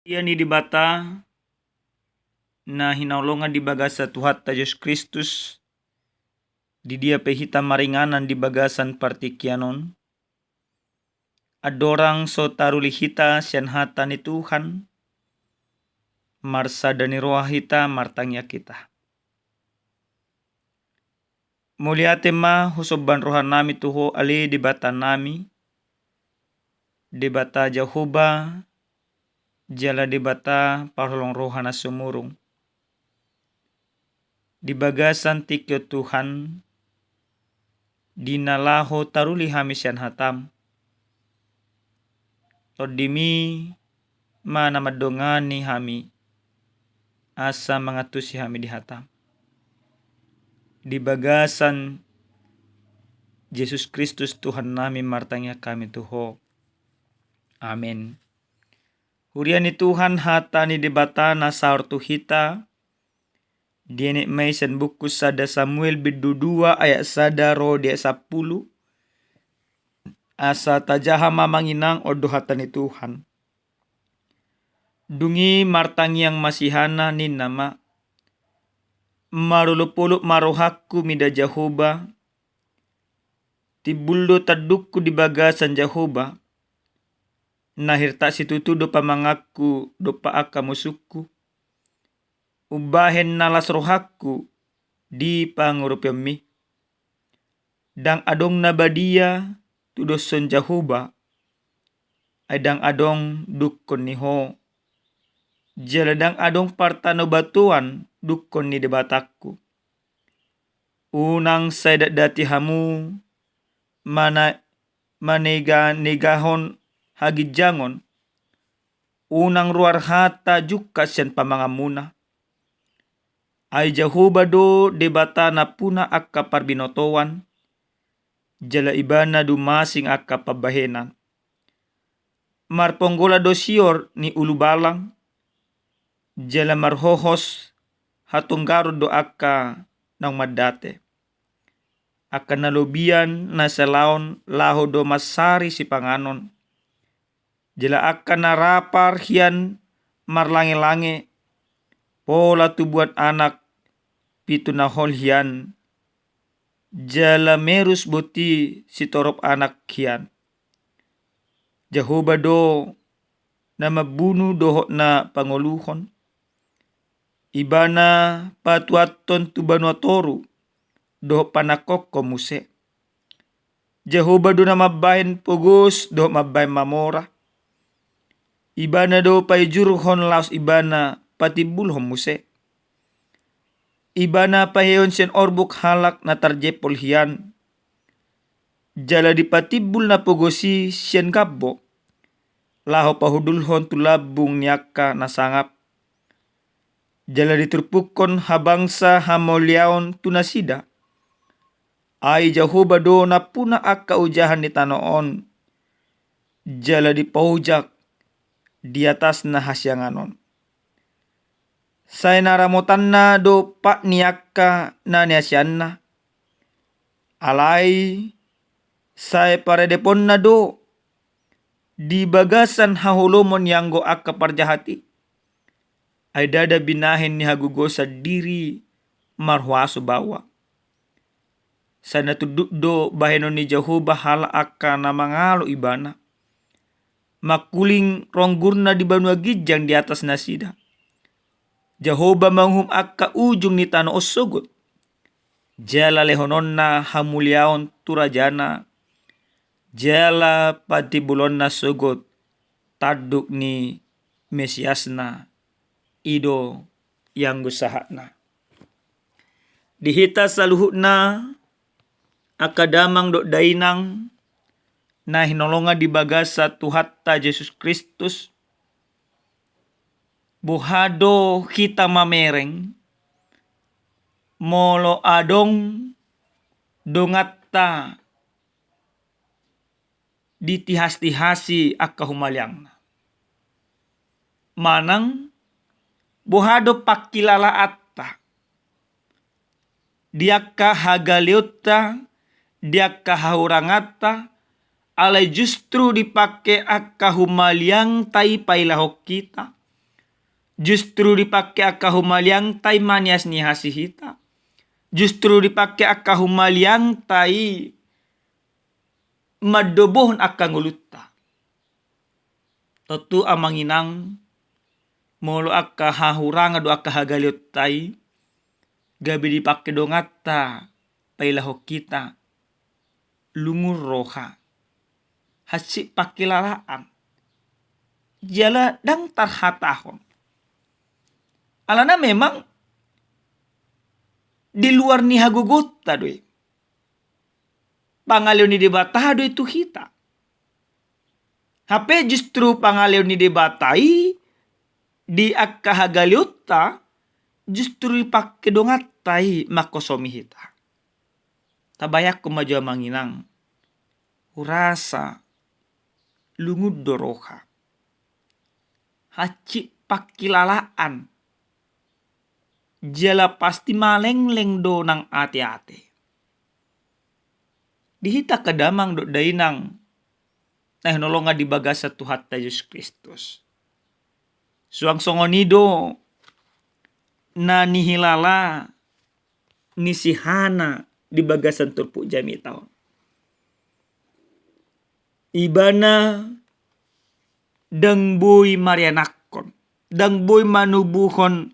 Ia ni di bata na hinaulungan di bagasa Tuhan Yesus Kristus di dia pehita maringanan di bagasan partikianon. Adorang so taruli hita sian hata ni Tuhan, marsa dani roha hita martangya kita. Muliate ma husoban roha nami tuho ali di bata nami, di bata Jehovah, jala di bata parlong roha na sumurung. Di bagasan tikyo Tuhan, dinalaho taruli hami sian hatam. Todimi mana madongani hami, asa mangatusi hami di hatam. Di bagasan Yesus Kristus Tuhan nami martangya kami tuho. Amin. Hurian ni Tuhan hata ni debata na saur tu hita. Diene may san buku sada Samuel bidudua ayat sada ro dia 10. Asa tajaha mamanginang odo hata ni Tuhan. Dungi martangyang masihana ni nama. Marulupuluk marohaku mida Jehovah. Tibuldo tadukku di bagasan Jehovah. Nahirta situtu do pamangaku do paaka musuku. Ubahen nalas rohaku di pangurupemi. Dang adong nabadia tudoson Jehovah. Adang adong dukon niho. Jaladang adong partano batuan dukon ni debatakku. Unang saydat dati hamu manegahon hagidjangon. Unang ruar hata juka sian pamangamuna. Ay Jehovah do debata na puna akka parbinotowan. Jala ibana dumasing akka pabahenan. Marponggola do sior ni ulubalang. Jala marhohos hatunggaro do akka nang madate. Akan nalubian na salaon laho do masari si panganon. Jala akan narapar hian marlange-lange. Pola tubuan anak pitu na hol hian. Jala merus boti si torop anak hian. Jehovah do na mabunuh dohok na panguluhon. Ibana patuaton tubanuatoru dohok panakoko muse. Jehovah do na mabahin pugos dohok mabahin mamora. Ibana do paijurhon laos ibana patibulhon muse. Ibana paheon sian orbuk halak na tarjepol hian. Jala dipatibul na pugosi sian gabbo. Laho pahudulhon tulabung niaka nasangap. Jala diturpukon habangsa hamoliaon tunasida. Ay Jehovah do na puna akka ujahan ni tanoon. Jala dipaujak di atas na hasyanganon. Say naramotan na do pak niaka na niasyan na. Alay say paredepon na do. Di bagasan hahulomon yanggo akka parjahati. Ay dada binahin ni hagugo sa diri marhuaso bawa. Sa natuduk do bahenon ni Jehovah hala akka na mangalo ibana. Makuling ronggurna di banua gijang di atas nasida. Jehovah manghum akka ujung ni tano osogot. Jala lehonon na hamuliaon turajana. Jala patibulon na sogot. Taduk ni Mesias na. Ido yang gusaha na. Dihita saluhut na. Akadamang do dainang. Na hinolonga di bagasa Tuhatta Yesus Kristus. Buhado kita mamereng. Molo adong dongatta ditihas-tihasi akka humaliang. Manang buhado pakilala atta. Diakka hagaliutta, diakka haurangatta, alay justru dipake akka humaliang tay pailahok kita. Justru dipakai akka humaliang tai manias ni hasihita. Justru dipakai akka humaliang tai madobohon akka ngulutta. Tentu amanginang molo akka hahuranga do akka hagaliot tai gabi dipakai dongata pailaho kita lungur roha hasi pakilalaan jala dang tarhatahon. Alana memang di luar ni hagugutta doy. Pangaliw ni debata doy tu hita. Hape justru pangaliw ni debatai di akka hagaliutta justru ipakke dongatai makosomi hita. Tabayak kumaja manginang. Urasa lungud doroha. Haci pakilalaan. Jala pasti malengleng do nang ate-ate. Dihita kadamang do dainang nolonga di bagasa Tuhan Yesus Kristus. Suang songonido na nihilala nisihana di bagasan turpu jami taon. Ibana dang boy marianakon. Dang boy manubuhon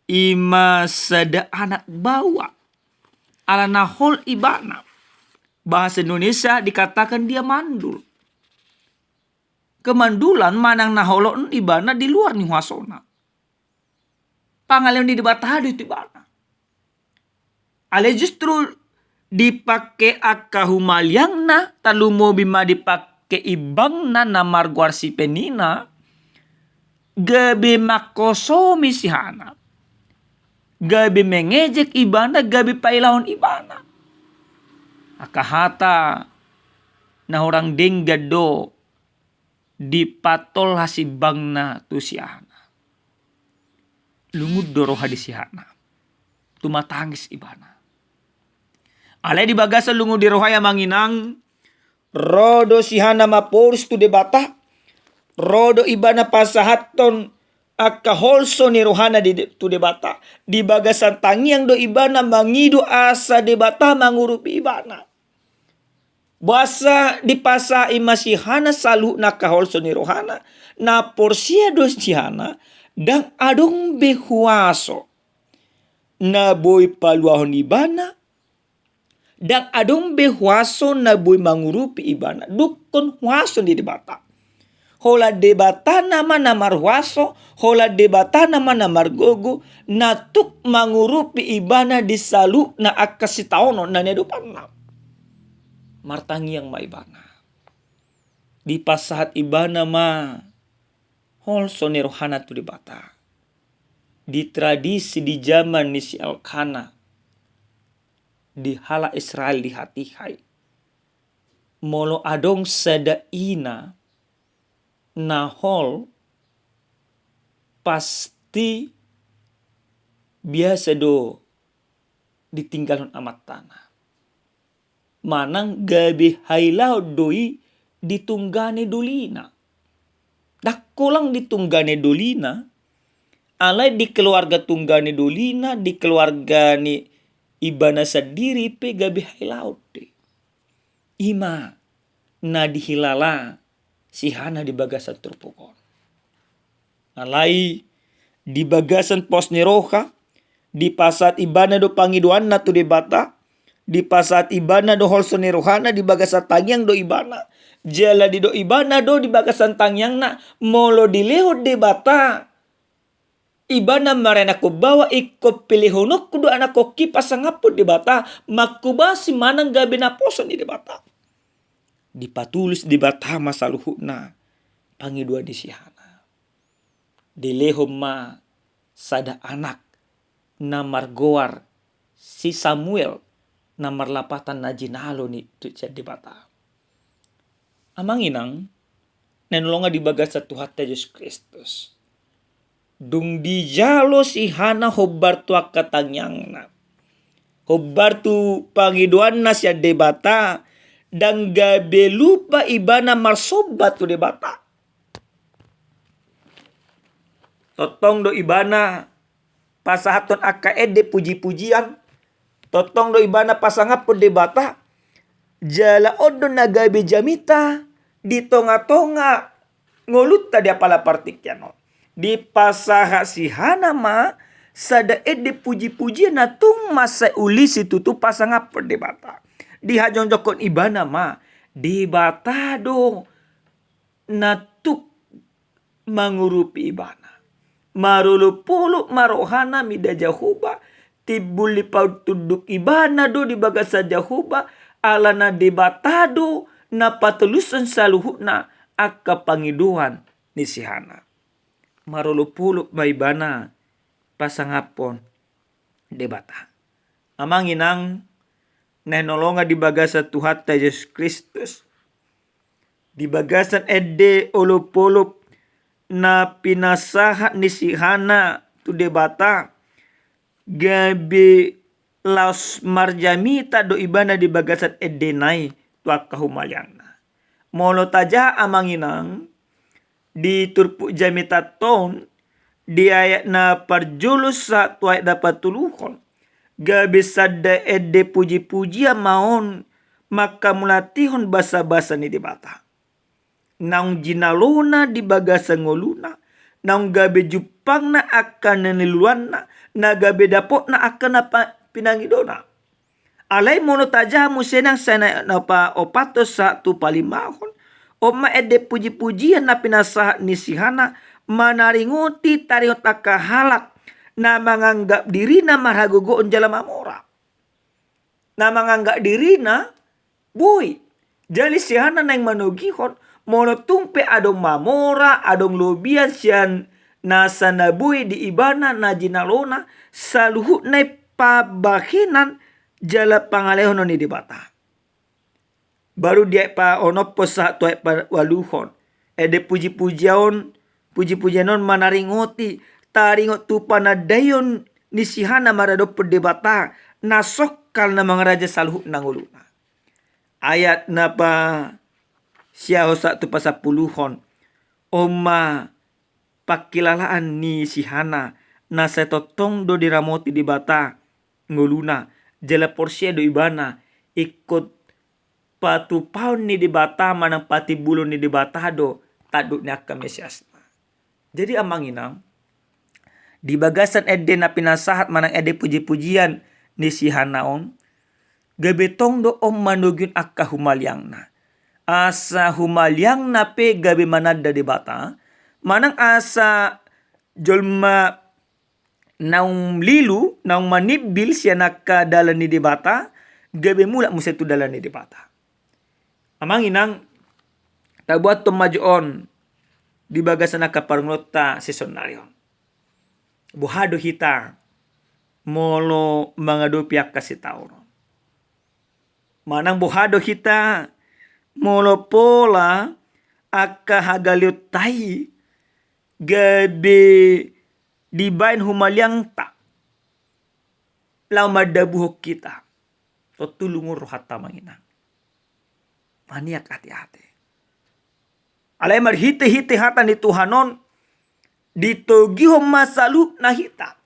ima sada anak bawa. Ala nahol ibana. Bahasa Indonesia dikatakan dia mandul. Kemandulan manang naholon ibana di luar ni wasona. Pangalian di debatado itu ibana. Ale justru dipake akka humaliang na talumo bima dipake ibang na namarguar si penina gabi makosomi si hana. Gabi mengejek ibana, gabi pailahon ibana. Akahata na orang denggado di patol hasibang na tu sihana. Lungud doroha di sihana. Tumatangis ibana. Alay di bagasa lungud di rohaya manginang. Rodo sihana mapurus tu debata. Rodo ibana pasahaton akka holso ni rohana di tu debata. Di bagasan tangiang do ibana mangidu asa debata mangurupi ibana. Basa di pasa imasihana salu na kaholso ni rohana. Na porsia do sihana. Dang adong behuaso. Na boy paluahon ibana. Dang adong behuaso na boy mangurupi ibana. Dukon huaso di debata. Hola debata nama namar huaso. Hola debata nama namar gogo. Na tuk mangurupi ibana di salu na akasitaono na nedupan na. Martangi yang maibana. Di pasahat ibana ma. Holso ni rohana tu debata. Di tradisi di zaman ni si Elkana. Di hala Israel di hatihai. Molo adong sada ina. Nahol. Pasti. Biasa do. Ditinggalon amat tanah. Manang gabi hailaw doi. Ditunggane dolina. Dakulang ditunggane dolina. Alay di keluarga tunggane dolina. Di keluarga ni ibana sadiri pe gabi hailaw de. Ima na dihilala sihana di bagasan turpukon. Alay di bagasan pos ni roha. Di pasat ibana do pangiduan na tu debata. Di pasat ibana do holso ni rohana. Di bagasan tangyang do ibana. Jala di do ibana do di bagasan tangyang na. Molo dilehod debata. Ibana marena ko bawa iko pilihonok kudo anak ko kipas sangapod debata. Makubasi manang gabi na poso ni debata. Dipatulis debata masaluhu na. Pangidua di sihana. Dilehom ma sada anak. Namar goar si Samuel. Namar lapatan na jinalo ni debata. Amanginang. Nanulunga di bagas sa Tuhan Yesus Kristus. Dung di jalo si hana hobar tu akatangyang na. Hobar tu pangiduan na siya debata. Dan gabe lupa ibana marsobat tu debata. Totong do ibana pasahaton aka ede puji-pujian. Totong do ibana pasangap debata. Jala odo nagabe jamita di tonga-tonga ngolutta dia pala partikyano. Di pasaha sihana ma sada ede puji-pujian na tung masa ulisi tutu pasangap debata. Di hajonjokon ibana ma debata do natuk mangurupi ibana. Marulupulu marohana mida jahuba tibuli paut tuduk ibana do di bagasa jahuba alana debatado na patulusan saluhuna akka pangiduan ni sihana. Marulupulu maibana pasangapon debata. Amang inang nenolonga di bagasa Tuhan Yesus Kristus. Di bagasan ede olop-olop na pinasaha ni sihana tu debata. Gabi laos marjamita do ibana di bagasan edenai tu akahumalyangna. Molo taja amanginang di turpu jamita ton di ayat na parjulus sa tu ayat dapat tuluhon. Gabi sadda ede puji-pujian maon maka mulatihon basa-basa ni debata. Naung jinalona di bagasa ngoluna, naung gabe jupang na akan naniluan na gabe dapot na akan na pinangidona. Alay mono taja musenang sana napa opatos sa tu palimahon. O maede puji-pujian na pinasahat ni sihana manaringuti tariot akahalak na manganggap diri na maragugoon jala mamora. Na manganggap diri na boy. Jali sihana na yung manugihon mono tumpe adong mamora, adong lobian siyan nasa nabuhi di ibana na jinalona sa luhut na pabahinan jala pangalehon ni debata. Baru dia pa onopo sa tuay pa waluhon. Ede puji-pujianon manaringoti taringot tu panadayon ni sihana marado perdebata nasokal na mga raja sa luhut ng uluna. Ayat na pa siya sa tu pasapuluhon oma pakilalaan ni sihana na sa totong do diramoti di bata nguluna jala porsia do ibana ikut patupaon ni di bata manang patibulon ni di bata do taduk ni akka mesiasna. Jadi amanginang di bagasan ede na pinasahat manang ede puji-pujian ni sihanaon gabetong do om manugyun akka humalyangna. Asa humalyang na pe gabi manada di bata. Manang asa jolma naung lilu, naung manibil siya nakadalan ni di bata. Gabi mula mo siya dalan ni di bata. Amang inang tabuat tumajoon di bagasan nakaparunglota si sonaryon. Buhado hita molo mga dupiak kasi taon. Manang buhado hita molo pola akka hagaliot tai gabi dibain humalyang ta lau madabuhok kita to tulungur hatta manginang maniak hati-hati alay marhite-hite hata ni Tuhanon ditogihom masalu na hita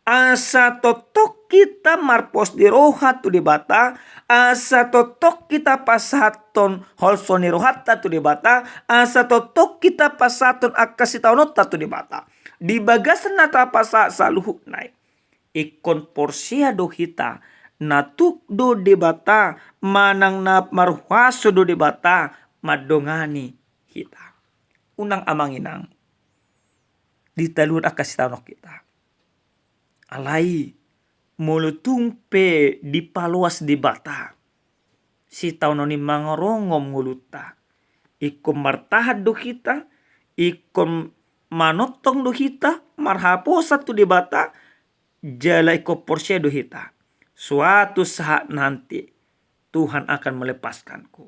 asa totok kita marpos di rohat tu di bata asa totok kita pasaton holson ni rohatta tu di bata asa totok kita pasaton akasitaonota tu di bata di bagasan nata pasa saluhuk nai ikon porsia do hita natuk do di bata manang na marhuaso do di bata madongani hita unang amanginang ditalun akasitaonok kita alai mulutumpe di paluas di bata si tauno ni mangrongom nguluta ikom martahad do kita ikom manotong do kita marhaposa tu di bata jala iko porsia do kita suatu saat nanti Tuhan akan melepaskanku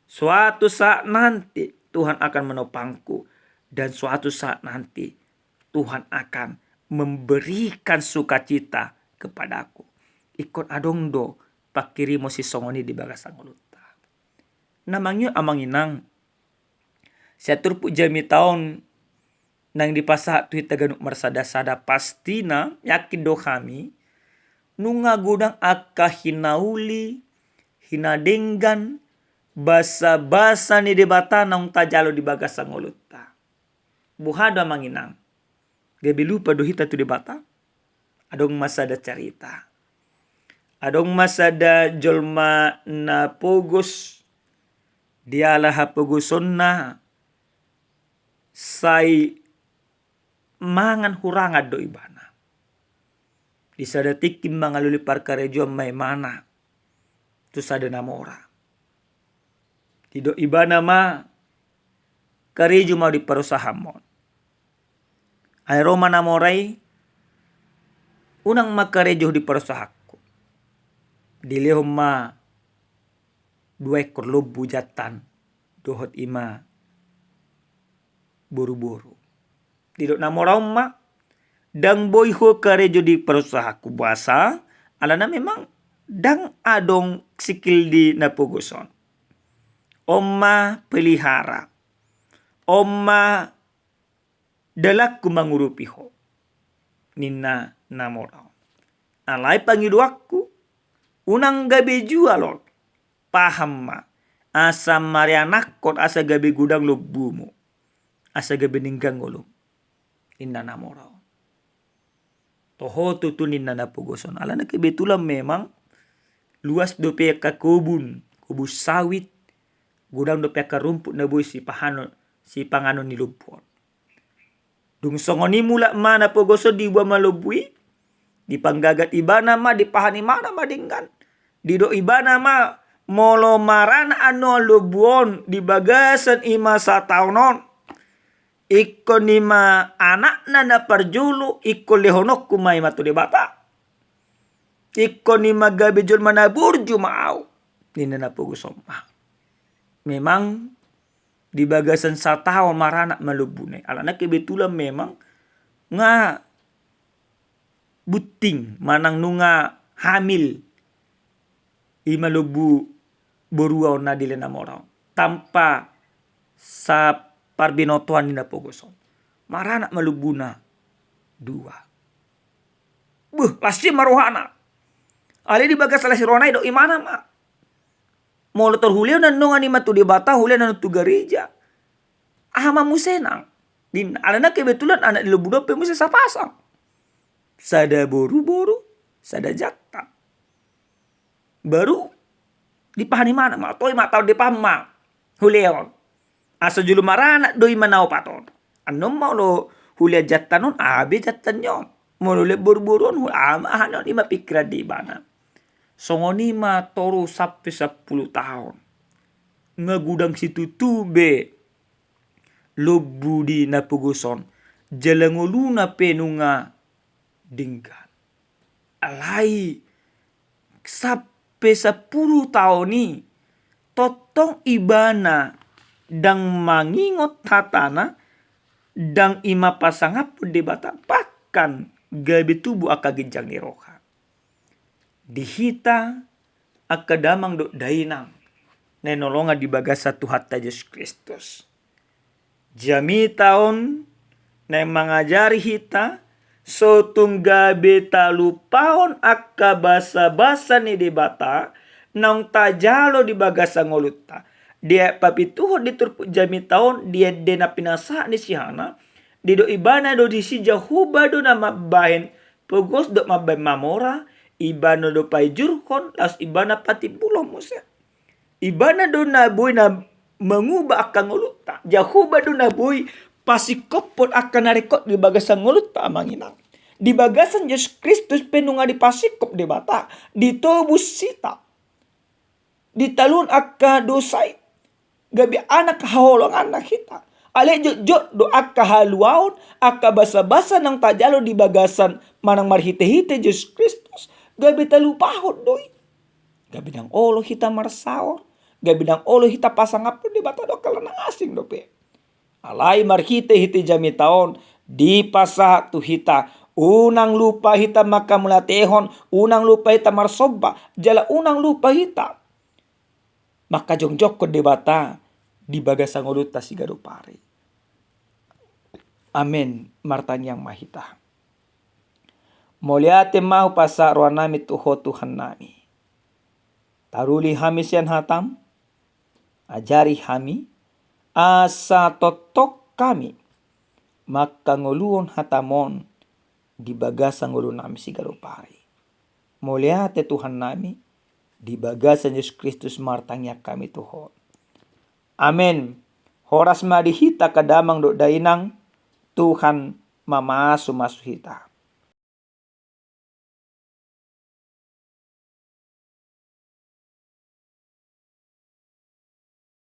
suatu saat nanti Tuhan akan menopangku dan suatu saat nanti Tuhan akan memberikan sukacita kepadaku. Ikon adong do pakirimo si songoni di bagasang uluta. Namangyo amanginang. Sa turpu jami taon nang dipasa tu hita ganuk marsada-sada pastina yakin do kami nunga gudang akka hinauli hinadenggan basa-basa ni debata nang tajalo di bagasa ngolutta buhada manginang gabi lupa do hita tu debata adong masada cerita adong masada jolma na pogos dialah pogosonna sai mangan hurangad do ibana di sada tikim mangaluli parkarejo may mana tu sada namora tido ibana ma karejo mau di parusahamon ay Roma namoray unang makarejo di parusahakku dilehom ma 2 ekor lobu jatan dohot ima buru-buru didok namora ma dang boy ho karejo di parusahakku basa alana memang dang adong sikil di napuguson omma pelihara omma dalak kumangurupi ho nina namora alai pangiduakku unang gabe jualon paham ma asa marianakot asa gabe gudang lobumu asa gabe ninggang ngolum inna namora toho tu ninna napuguson alana kebetulan memang luas do pe ka kebun sawit gudang do pe ka rumput na boy si pangano ni lupon dung songoni mula mana pogoso di buah malubui di panggagat ibana ma di pahani mana madinggan di do ibana ma molo marana ano lubuon di bagasan ima sataunon ikko nima anak na parjulu ikko lehonok kumay matu di bata ikko nima gabi jul manaburju mau nina na pogoso ma memang di bagasan satao marana malubune alana kebetulan memang nga buting manang nunga hamil ima lubu boruaw na dile namorao tanpa sa parbinotoan ni napogoson marana malubuna 2 pasti maruhana ali di bagas salah sironay do imana ma molotor hulio nan nunga ni matu di bata hulio nan tu gereja ama musenang din alana kebetulan anak di lubudo pe musa sapasang sada boru-boru sada jakta baru dipahani mana ma toy ma tau dipamma hulio asa julu marana doi manao paton anom mau lo hulia jattanon abe jattanyo molo le boru-boruan ama hanon ima pikra di bana songoni ma toru sampai 10 tahun ngagudang situ tube lobu di napuguson jalangoluna penunga dinggan alai sampai 10 tahun ni totong ibana dang mangingot hatana dang ima pasangap de bata pakan gabi tubuh akaginjang ni roha dihita akadamang do dainang nenolonga di bagasa Tuhan Yesus Kristus jami taon na mangajari hita so tunggabe talupaon akka basa-basa ni debata nang tajalo di bagasa ngolutta dia papituho di turpu jami taon dia dena pinasa ni sihana di do ibana do di si jahuba do na mabahen pugos do mabahen mamora ibana do pay jurkon las ibana pati bulo musa ibana do na boy na mengubah akan ngolutta jahuba do na boy pasikopon akan narekot di bagasan ngolutta amanginang di bagasan Yesus Kristus penunga di pasikop di bata ditobus sita ditalun akka dosay gabi anak haholong anak kita ale jot do akka haluaon akka basa-basa nang tajalo di bagasan manang marhite-hite Yesus Kristus gabi talupahon doy gabi nang olo hita marsaor gabi nang olo hita pasangap di bata do kalana asing do pe alai marhite-hite jami taon di pasa tu hita unang lupa hita makamulatehon unang lupa hita marsoba jala unang lupa hita maka jongjok ko debata di bagasang uluta sigado pare Amen. Martanyang mahita. Mulia mahu pasa roa nami tuho Tuhan nami. Taruli hami sian hatam. Ajari hami. Asa totok kami. Maka nguluon hatamon. Di bagasan ngulun nami si garupari. Mulia Tuhan nami. Di bagasan Yesus Kristus martanya kami tuho. Amen. Horas madihita kadamang do dainang Tuhan mamasu masu hita.